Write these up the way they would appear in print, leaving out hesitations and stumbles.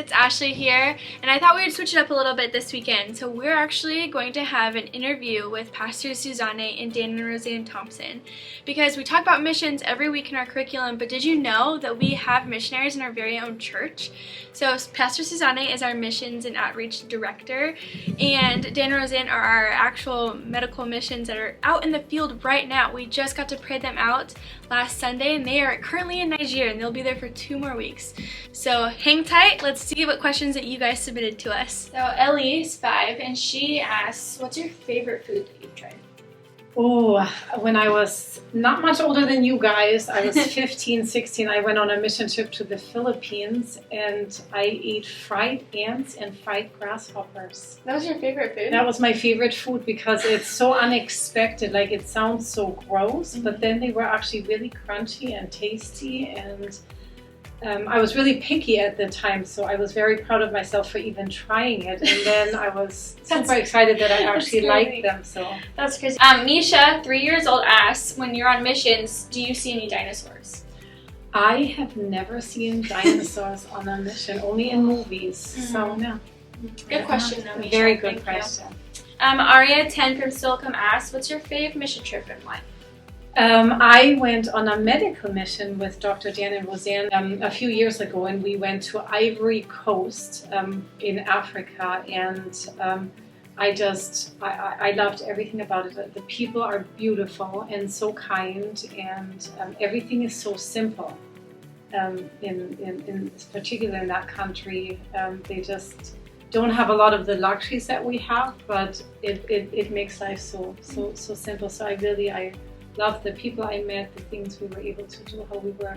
it's Ashley here, and I thought we would switch it up a little bit this weekend. So we're actually going to have an interview with Pastor Susanne and Dan and Roseanne Thompson, because we talk about missions every week in our curriculum, but did you know that we have missionaries in our very own church? So Pastor Susanne is our missions and outreach director, and Dan and Roseanne are our actual medical missions that are out in the field right now. We just got to pray them out last Sunday, and they are currently in Nigeria, and they'll be there for 2 more weeks. So hang tight, let's see what questions that you guys submitted to us. So Ellie's 5, and she asks, what's your favorite food that you've tried? Oh, when I was not much older than you guys, I was 15, 16, I went on a mission trip to the Philippines, and I ate fried ants and fried grasshoppers. That was your favorite food? That was my favorite food because it's so unexpected. Like, it sounds so gross, but then they were actually really crunchy and tasty, and I was really picky at the time, so I was very proud of myself for even trying it. And then I was super excited that I actually liked them. So that's crazy. Misha, 3 years old, asks, when you're on missions, do you see any dinosaurs? I have never seen dinosaurs on a mission, only in movies. So yeah. Good question, though, Misha. Very good question. Aria, 10 from Silicon, asks, what's your fave mission trip and why? I went on a medical mission with Dr. Dan and Roseanne a few years ago, and we went to Ivory Coast in Africa, and I loved everything about it. The people are beautiful and so kind, and everything is so simple. In particular in that country, they just don't have a lot of the luxuries that we have, but it makes life so simple. So I love the people I met, the things we were able to do, how we were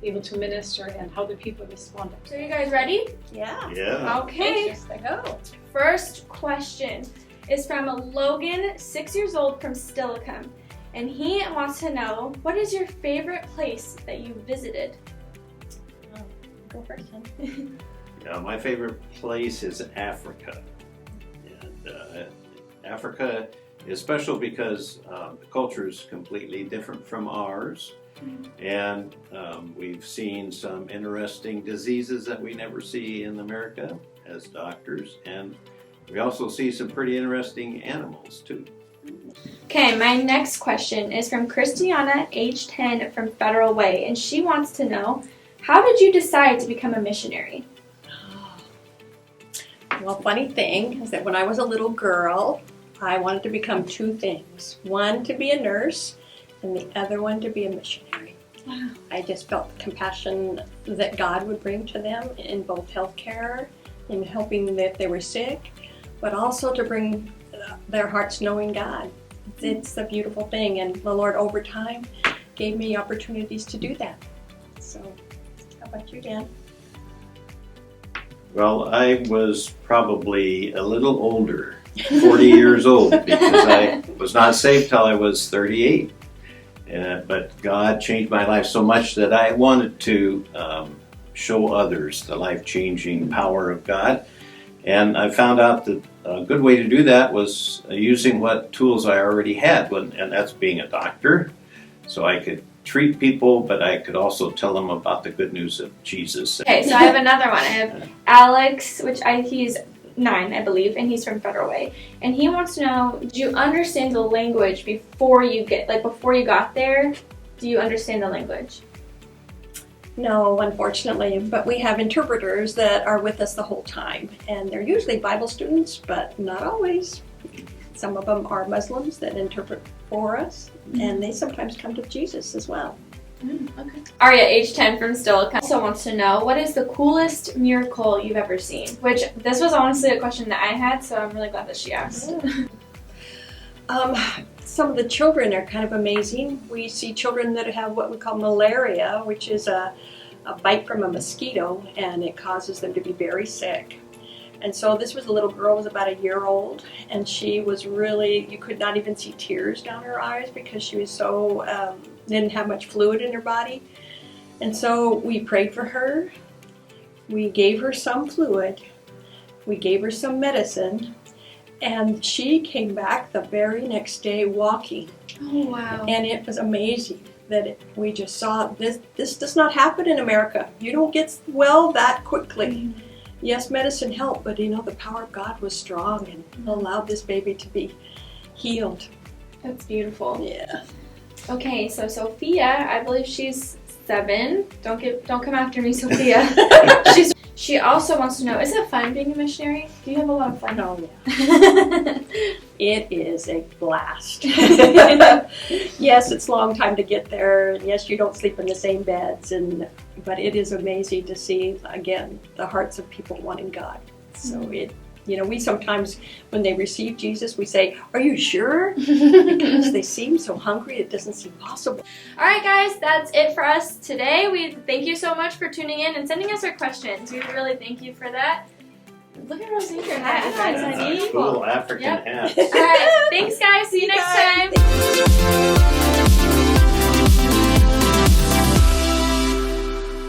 able to minister, and how the people responded. So you guys ready? Yeah. Yeah. Okay. Let's go. First question is from Logan, 6 years old, from Stillicum. And he wants to know, what is your favorite place that you visited? Go first, then. Yeah, my favorite place is Africa. And Africa is special because the culture is completely different from ours, and we've seen some interesting diseases that we never see in America as doctors, and we also see some pretty interesting animals too. Okay, my next question is from Christiana, age 10, from Federal Way, and she wants to know, how did you decide to become a missionary? Well, funny thing is that when I was a little girl, I wanted to become 2 things. One, to be a nurse, and the other one, to be a missionary. Wow. I just felt the compassion that God would bring to them in both healthcare, in helping them if they were sick, but also to bring their hearts knowing God. It's a beautiful thing, and the Lord over time gave me opportunities to do that. So, how about you, Dan? Well, I was probably a little older, 40 years old, because I was not saved till I was 38. But God changed my life so much that I wanted to show others the life-changing power of God. And I found out that a good way to do that was using what tools I already had, and that's being a doctor. So I could treat people, but I could also tell them about the good news of Jesus. Okay, so I have another one. I have Alex, he's 9, I believe, and he's from Federal Way. And he wants to know, do you understand the language before you got there? Do you understand the language? No, unfortunately, but we have interpreters that are with us the whole time, and they're usually Bible students, but not always. Some of them are Muslims that interpret for us, and they sometimes come to Jesus as well. Okay. Aria, age 10, from Still, also wants to know, what is the coolest miracle you've ever seen? Which, this was honestly a question that I had, so I'm really glad that she asked. Some of the children are kind of amazing. We see children that have what we call malaria, which is a bite from a mosquito, and it causes them to be very sick. And so this was a little girl, was about 1 year old, and she was really, you could not even see tears down her eyes because she was so, didn't have much fluid in her body. And so we prayed for her, we gave her some fluid, we gave her some medicine, and she came back the very next day walking. Oh, wow. And it was amazing that we just saw this does not happen in America. You don't get well that quickly. yes, medicine helped, but you know, the power of God was strong and allowed this baby to be healed. That's beautiful. Yeah. Okay, so Sophia, I believe she's 7. Don't come after me, Sophia. She also wants to know, is it fun being a missionary? Do you have a lot of fun? Oh, yeah. It is a blast. Yes, it's a long time to get there. And yes, you don't sleep in the same beds, but it is amazing to see, again, the hearts of people wanting God. So we sometimes, when they receive Jesus, we say, "Are you sure?" Because they seem so hungry, it doesn't seem possible. All right, guys, that's it for us today. We thank you so much for tuning in and sending us your questions. We really thank you for that. Look at Roseanne, your hat, you guys. That's a cool African hat. All right, thanks, guys. See you next time.